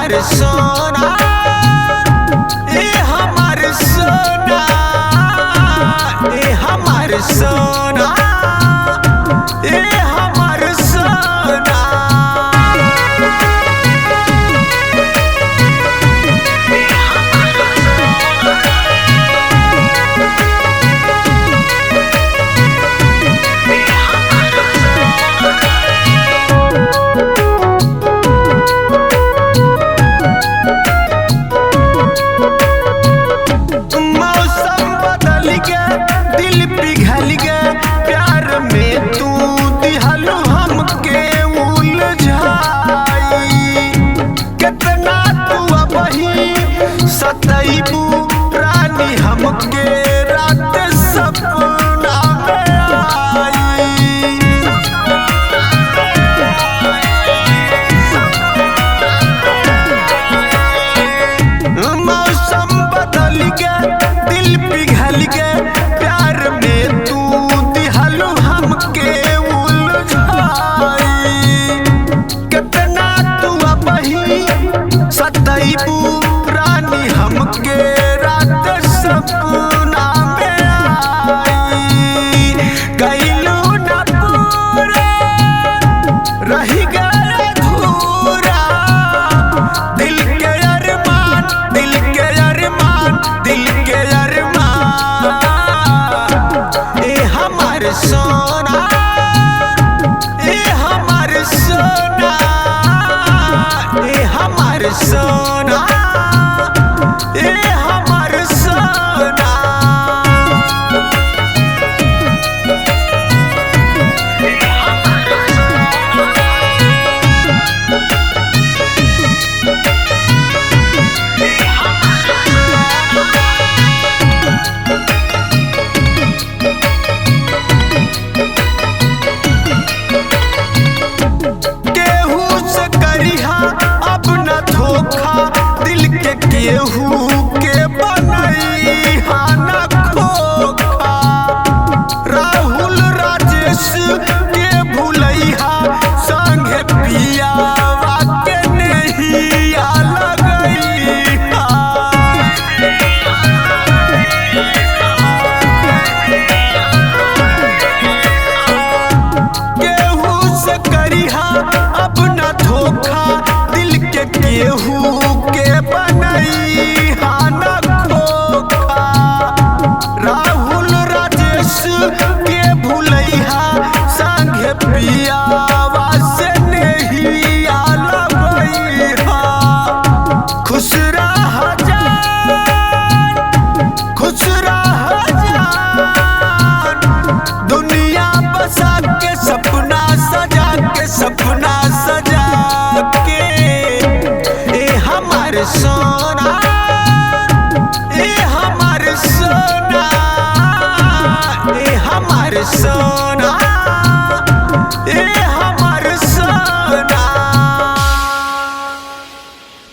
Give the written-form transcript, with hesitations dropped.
हमार सोना, ए हमार सोना, ए हमार सोना, ए हमार सोना। मौसम बदल गया, दिल पिघल गया, प्यार में तू दिहलू हमके उलझाई। कितना तू अबही सतैबू रानी हमके रात सपना में आई। मौसम बदल गया, दिल पिघल गया, प्यार में तू दिहलू हमके उलझाई। कितना तू अबही सतैबू रानी हमके रात सपना में आई। कैलू न पूरा रही गया अधूरा, दिल के अरमान, दिल के अरमान, दिल के अरमान। ए हमार सोना, ए हमार सोना, ए हमार सोना, ए हमार सोना। केहू से करिहा अब न धोखा, दिल के केहू के बनैहा न खोखा। राहुल राजेश के भुलैहा, संगे पियावा के नहिया लगैहा। केहू से करिहा अब न धोखा, दिल के केहू के बनैहा न खोखा। राहुल राजेश के भुलैहा, संगे पियावा से नहिया लगैहा। खुश रह जान, खुश रह जान, दुनिया बसा के सपना सजा के, सपना सजा के। ए हमार सोना, ए हमार सोना, ए हमार सोना।